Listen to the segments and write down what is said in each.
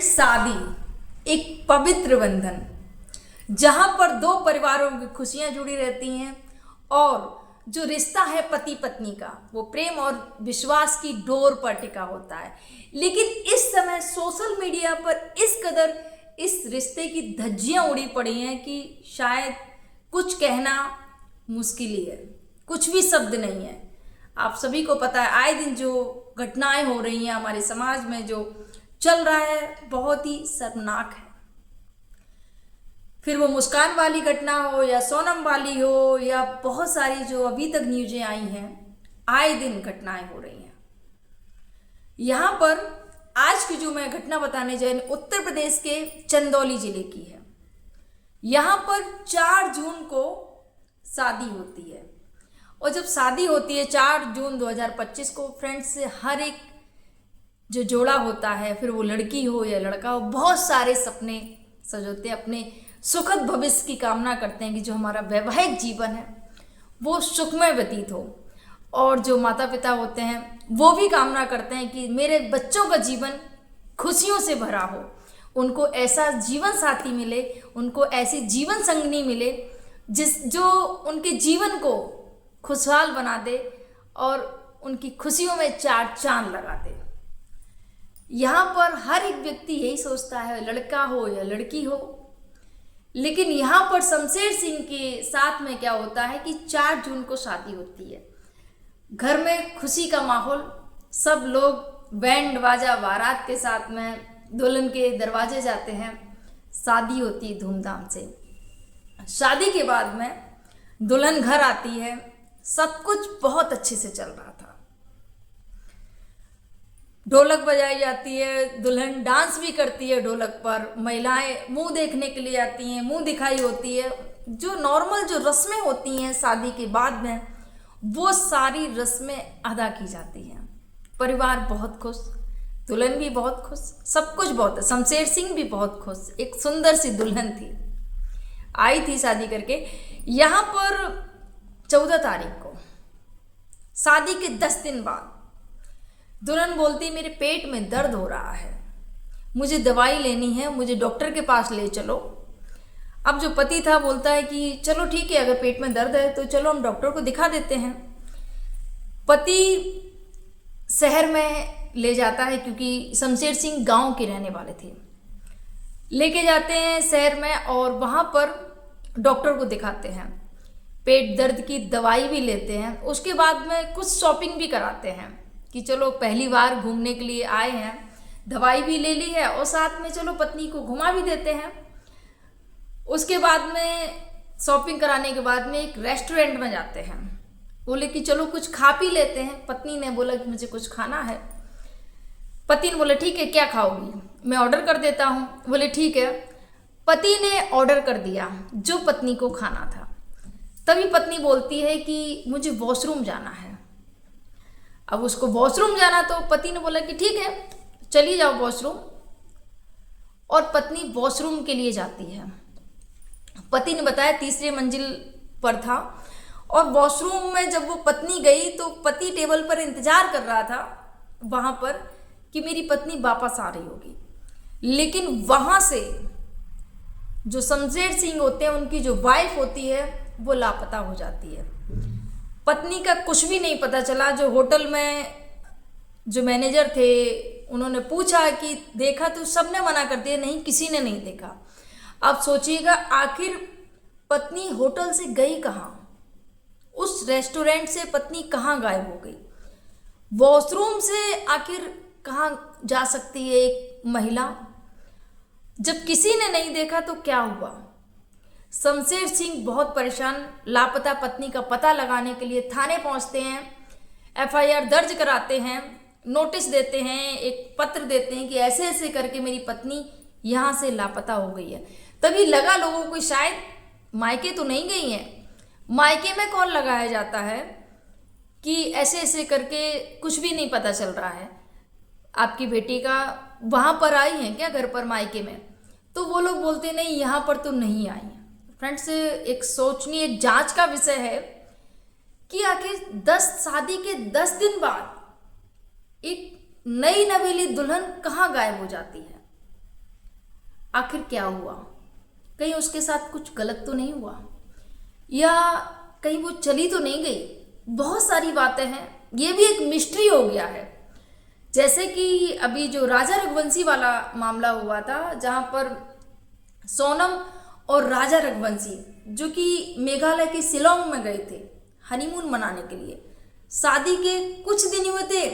शादी एक पवित्र बंधन जहां पर दो परिवारों की खुशियां जुड़ी रहती हैं और जो रिश्ता है पति पत्नी का वो प्रेम और विश्वास की डोर पर टिका होता है। लेकिन इस समय सोशल मीडिया पर इस कदर इस रिश्ते की धज्जियां उड़ी पड़ी हैं कि शायद कुछ कहना मुश्किल ही है, कुछ भी शब्द नहीं है। आप सभी को पता है आए दिन जो घटनाएं हो रही हैं हमारे समाज में, जो चल रहा है बहुत ही शर्मनाक है। फिर वो मुस्कान वाली घटना हो या सोनम वाली हो या बहुत सारी जो अभी तक न्यूज़ें आई हैं, आए दिन घटनाएं हो रही हैं। यहाँ पर आज की जो मैं घटना बताने जा रही हूँ उत्तर प्रदेश के चंदौली जिले की है। यहाँ पर 4 जून को शादी होती है और जब शादी होती है 4 जून 2025 को, फ्रेंड्स, हर एक जो जोड़ा होता है, फिर वो लड़की हो या लड़का हो, बहुत सारे सपने सजोते हैं, अपने सुखद भविष्य की कामना करते हैं कि जो हमारा वैवाहिक जीवन है वो सुखमय व्यतीत हो। और जो माता पिता होते हैं वो भी कामना करते हैं कि मेरे बच्चों का जीवन खुशियों से भरा हो, उनको ऐसा जीवन साथी मिले, उनको ऐसी जीवन संगनी मिले जो उनके जीवन को खुशहाल बना दे और उनकी खुशियों में 4 चांद लगा दे। यहाँ पर हर एक व्यक्ति यही सोचता है, लड़का हो या लड़की हो। लेकिन यहाँ पर शमशेर सिंह के साथ में क्या होता है कि 4 जून को शादी होती है। घर में खुशी का माहौल, सब लोग बैंड बाजा बारात के साथ में दुल्हन के दरवाजे जाते हैं, शादी होती है धूमधाम से। शादी के बाद में दुल्हन घर आती है, सब कुछ बहुत अच्छे से चल रहा था। ढोलक बजाई जाती है, दुल्हन डांस भी करती है ढोलक पर, महिलाएं मुंह देखने के लिए आती हैं, मुंह दिखाई होती है, जो नॉर्मल जो रस्में होती हैं शादी के बाद में वो सारी रस्में अदा की जाती हैं। परिवार बहुत खुश, दुल्हन भी बहुत खुश, सब कुछ बहुत है। शमशेर सिंह भी बहुत खुश, एक सुंदर सी दुल्हन थी, आई थी शादी करके। यहाँ पर 14 तारीख को शादी के 10 दिन बाद दुल्हन बोलती मेरे पेट में दर्द हो रहा है, मुझे दवाई लेनी है, मुझे डॉक्टर के पास ले चलो। अब जो पति था बोलता है कि चलो ठीक है, अगर पेट में दर्द है तो चलो हम डॉक्टर को दिखा देते हैं। पति शहर में ले जाता है क्योंकि शमशेर सिंह गांव के रहने वाले थे। लेके जाते हैं शहर में और वहाँ पर डॉक्टर को दिखाते हैं, पेट दर्द की दवाई भी लेते हैं। उसके बाद में कुछ शॉपिंग भी कराते हैं कि चलो पहली बार घूमने के लिए आए हैं, दवाई भी ले ली है और साथ में चलो पत्नी को घुमा भी देते हैं। उसके बाद में शॉपिंग कराने के बाद में एक रेस्टोरेंट में जाते हैं, बोले कि चलो कुछ खा पी लेते हैं। पत्नी ने बोला कि मुझे कुछ खाना है। पति ने बोला ठीक है, क्या खाओगी, मैं ऑर्डर कर देता हूँ। बोले ठीक है। पति ने ऑर्डर कर दिया जो पत्नी को खाना था। तभी पत्नी बोलती है कि मुझे वॉशरूम जाना है। अब उसको वॉशरूम जाना तो पति ने बोला कि ठीक है चली जाओ वॉशरूम, और पत्नी वॉशरूम के लिए जाती है। पति ने बताया 3री मंजिल पर था और वॉशरूम में जब वो पत्नी गई तो पति टेबल पर इंतजार कर रहा था वहाँ पर कि मेरी पत्नी वापस आ रही होगी। लेकिन वहाँ से जो शमशेर सिंह होते हैं, उनकी जो वाइफ होती है वो लापता हो जाती है। पत्नी का कुछ भी नहीं पता चला। जो होटल में जो मैनेजर थे उन्होंने पूछा कि देखा, तो सबने मना कर दिया, नहीं किसी ने नहीं देखा। अब सोचिएगा आखिर पत्नी होटल से गई कहाँ, उस रेस्टोरेंट से पत्नी कहाँ गायब हो गई, वॉशरूम से आखिर कहाँ जा सकती है एक महिला। जब किसी ने नहीं देखा तो क्या हुआ। शमशेर सिंह बहुत परेशान, लापता पत्नी का पता लगाने के लिए थाने पहुंचते हैं, FIR दर्ज कराते हैं, नोटिस देते हैं, एक पत्र देते हैं कि ऐसे ऐसे करके मेरी पत्नी यहाँ से लापता हो गई है। तभी लगा लोगों को शायद मायके तो नहीं गई हैं। मायके में कॉल लगाया जाता है कि ऐसे ऐसे करके कुछ भी नहीं पता चल रहा है, आपकी बेटी का वहाँ पर आई हैं क्या घर पर मायके में। तो वो लोग बोलते नहीं यहाँ पर तो नहीं आई हैं। फ्रेंड्स, एक सोचनीय एक जांच का विषय है कि आखिर शादी के 10 दिन बाद एक नई नवेली दुल्हन कहाँ गायब हो जाती है। आखिर क्या हुआ, कहीं उसके साथ कुछ गलत तो नहीं हुआ, या कहीं वो चली तो नहीं गई। बहुत सारी बातें हैं, ये भी एक मिस्ट्री हो गया है। जैसे कि अभी जो राजा रघुवंशी वाला मामला हुआ था, जहाँ पर सोनम और राजा रघुवंशी जो कि मेघालय के शिलोंग में गए थे हनीमून मनाने के लिए। शादी के कुछ दिन हुए थे,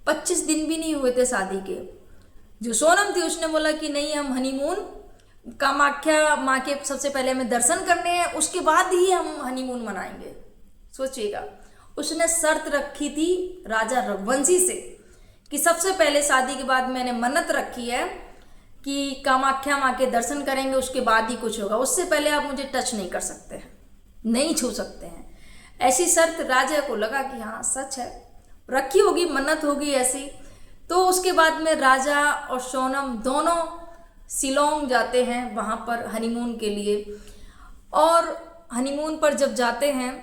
25 दिन भी नहीं हुए थे शादी के। जो सोनम थी उसने बोला कि नहीं, हम हनीमून कामाख्या माँ के सबसे पहले हमें दर्शन करने हैं, उसके बाद ही हम हनीमून मनाएंगे। सोचिएगा, उसने शर्त रखी थी राजा रघुवंशी से कि सबसे पहले शादी के बाद मैंने मन्नत रखी है कि कामाख्या माँ के दर्शन करेंगे, उसके बाद ही कुछ होगा, उससे पहले आप मुझे टच नहीं कर सकते हैं, नहीं छू सकते हैं। ऐसी शर्त राजा को लगा कि हाँ सच है, रखी होगी, मन्नत होगी ऐसी। तो उसके बाद में राजा और सोनम दोनों शिलोंग जाते हैं वहाँ पर हनीमून के लिए। और हनीमून पर जब जाते हैं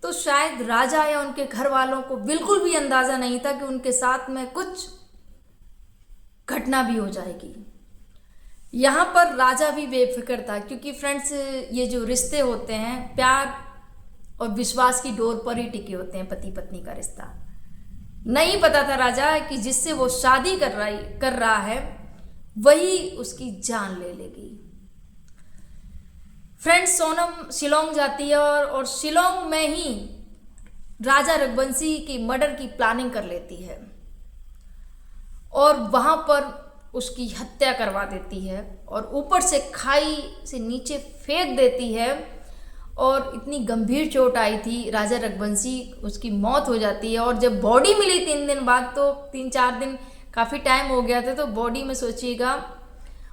तो शायद राजा या उनके घर वालों को बिल्कुल भी अंदाज़ा नहीं था कि उनके साथ में कुछ घटना भी हो जाएगी। यहाँ पर राजा भी बेफिक्र था, क्योंकि फ्रेंड्स ये जो रिश्ते होते हैं प्यार और विश्वास की डोर पर ही टिके होते हैं, पति पत्नी का रिश्ता। नहीं पता था राजा कि जिससे वो शादी कर रहा है वही उसकी जान ले लेगी। फ्रेंड्स, सोनम शिलोंग जाती है और शिलोंग में ही राजा रघुवंशी की मर्डर की प्लानिंग कर लेती है और वहाँ पर उसकी हत्या करवा देती है और ऊपर से खाई से नीचे फेंक देती है। और इतनी गंभीर चोट आई थी राजा रघुवंशी, उसकी मौत हो जाती है। और जब बॉडी मिली 3 दिन बाद, तो 3-4 दिन काफ़ी टाइम हो गया था, तो बॉडी में सोचिएगा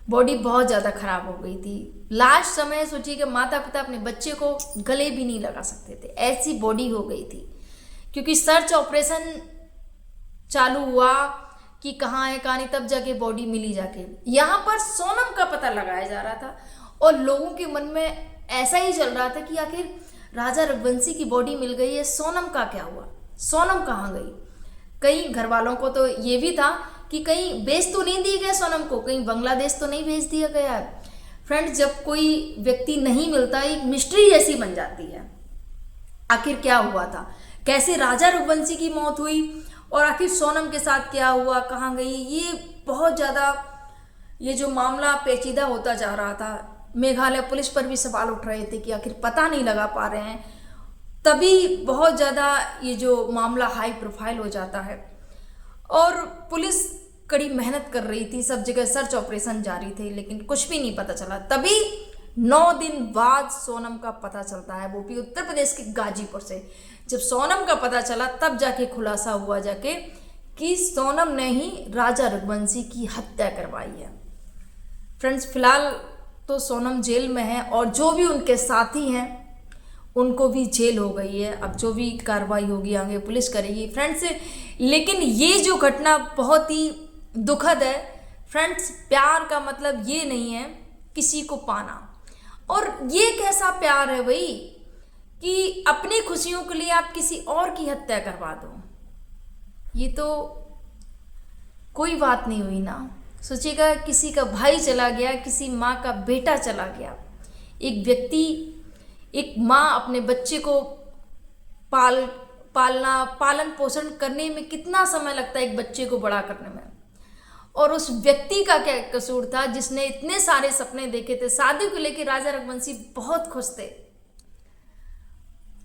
बॉडी बहुत ज़्यादा ख़राब हो गई थी। लास्ट समय सोचिएगा माता पिता अपने बच्चे को गले भी नहीं लगा सकते थे, ऐसी बॉडी हो गई थी। क्योंकि सर्च ऑपरेशन चालू हुआ कि कहाँ है कहानी, तब जाके बॉडी मिली जाके। यहाँ पर सोनम का पता लगाया जा रहा था और लोगों के मन में ऐसा ही चल रहा था कि आखिर राजा रघुवंशी की बॉडी मिल गई है, सोनम का क्या हुआ, सोनम कहाँ गई। कई घर वालों को तो ये भी था कि कहीं बेच तो नहीं दिया गया सोनम को, कहीं बांग्लादेश तो नहीं भेज दिया गया है। फ्रेंड्स, जब कोई व्यक्ति नहीं मिलता, एक मिस्ट्री जैसी बन जाती है। आखिर क्या हुआ था, कैसे राजा रघुवंशी की मौत हुई और आखिर सोनम के साथ क्या हुआ, कहाँ गई, ये बहुत ज़्यादा ये जो मामला पेचीदा होता जा रहा था। मेघालय पुलिस पर भी सवाल उठ रहे थे कि आखिर पता नहीं लगा पा रहे हैं। तभी बहुत ज़्यादा ये जो मामला हाई प्रोफाइल हो जाता है और पुलिस कड़ी मेहनत कर रही थी, सब जगह सर्च ऑपरेशन जारी थे, लेकिन कुछ भी नहीं पता चला। तभी 9 दिन बाद सोनम का पता चलता है, वो भी उत्तर प्रदेश के गाजीपुर से। जब सोनम का पता चला तब जाके खुलासा हुआ जाके कि सोनम ने ही राजा रघुवंशी की हत्या करवाई है। फ्रेंड्स, फिलहाल तो सोनम जेल में है और जो भी उनके साथी हैं उनको भी जेल हो गई है। अब जो भी कार्रवाई होगी आगे पुलिस करेगी। फ्रेंड्स, लेकिन ये जो घटना बहुत ही दुखद है। फ्रेंड्स, प्यार का मतलब ये नहीं है किसी को पाना, और ये कैसा प्यार है भाई कि अपनी खुशियों के लिए आप किसी और की हत्या करवा दो। ये तो कोई बात नहीं हुई ना। सोचिएगा, किसी का भाई चला गया, किसी माँ का बेटा चला गया। एक व्यक्ति, एक माँ अपने बच्चे को पालन पोषण करने में कितना समय लगता है एक बच्चे को बड़ा करने में, और उस व्यक्ति का क्या कसूर था जिसने इतने सारे सपने देखे थे शादी को लेकर। राजा रघुवंशी बहुत खुश थे,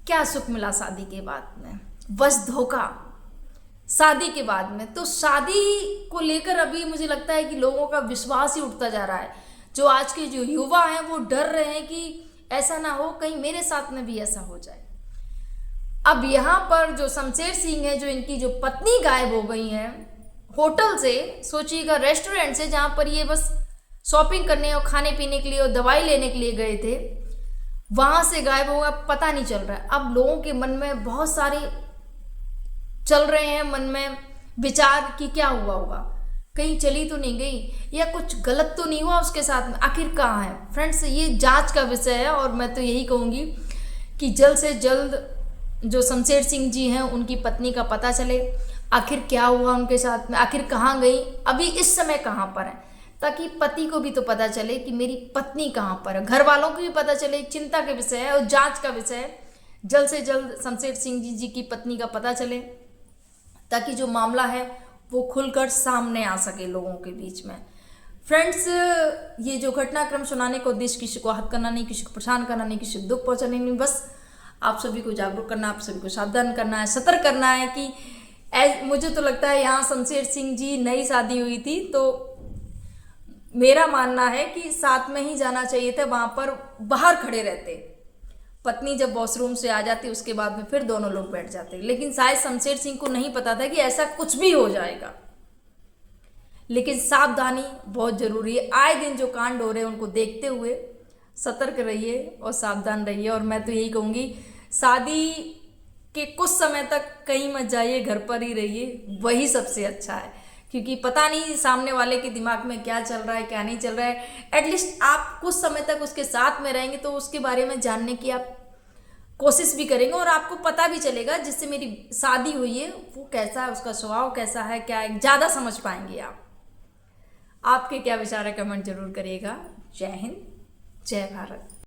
क्या सुख मिला शादी के बाद में, बस धोखा। शादी के बाद में तो शादी को लेकर अभी मुझे लगता है कि लोगों का विश्वास ही उठता जा रहा है। जो आज के जो युवा हैं वो डर रहे हैं कि ऐसा ना हो कहीं मेरे साथ में भी ऐसा हो जाए। अब यहाँ पर जो शमशेर सिंह है, जो इनकी जो पत्नी गायब हो गई हैं होटल से, सोचिएगा रेस्टोरेंट से, जहाँ पर ये बस शॉपिंग करने और खाने पीने के लिए और दवाई लेने के लिए गए थे, वहाँ से गायब हो गया, पता नहीं चल रहा है। अब लोगों के मन में बहुत सारे चल रहे हैं, मन में विचार कि क्या हुआ होगा, कहीं चली तो नहीं गई या कुछ गलत तो नहीं हुआ उसके साथ में, आखिर कहाँ है। फ्रेंड्स, ये जांच का विषय है और मैं तो यही कहूँगी कि जल्द से जल्द जो शमशेर सिंह जी हैं उनकी पत्नी का पता चले, आखिर क्या हुआ उनके साथ में, आखिर कहाँ गई, अभी इस समय कहाँ पर है। ताकि पति को भी तो पता चले कि मेरी पत्नी कहाँ पर है, घर वालों को भी पता चले। एक चिंता के विषय है और जांच का विषय है। जल्द से जल्द शमशेर सिंह जी की पत्नी का पता चले, ताकि जो मामला है वो खुलकर सामने आ सके लोगों के बीच में। फ्रेंड्स, ये जो घटनाक्रम सुनाने का उद्देश्य किसी को आहत करना नहीं, किसी को परेशान करना नहीं, किसी को दुख पहुंचाने नहीं, बस आप सभी को जागरूक करना, आप सभी को सावधान करना है, सतर्क करना है कि मुझे तो लगता है यहाँ शमशेर सिंह जी नई शादी हुई थी, तो मेरा मानना है कि साथ में ही जाना चाहिए था, वहां पर बाहर खड़े रहते। पत्नी जब वॉशरूम से आ जाती उसके बाद में फिर दोनों लोग बैठ जाते, लेकिन शायद शमशेर सिंह को नहीं पता था कि ऐसा कुछ भी हो जाएगा। लेकिन सावधानी बहुत जरूरी है। आए दिन जो कांड हो रहे हैं उनको देखते हुए सतर्क रहिए और सावधान रहिए। और मैं तो यही कहूँगी, शादी के कुछ समय तक कहीं मत जाइए, घर पर ही रहिए, वही सबसे अच्छा है। क्योंकि पता नहीं सामने वाले के दिमाग में क्या चल रहा है, क्या नहीं चल रहा है। एटलीस्ट आप कुछ समय तक उसके साथ में रहेंगे तो उसके बारे में जानने की आप कोशिश भी करेंगे और आपको पता भी चलेगा जिससे मेरी शादी हुई है वो कैसा है, उसका स्वभाव कैसा है, क्या है, ज़्यादा समझ पाएंगे आप। आपके क्या विचार है, कमेंट जरूर करिएगा। जय हिंद, जय भारत।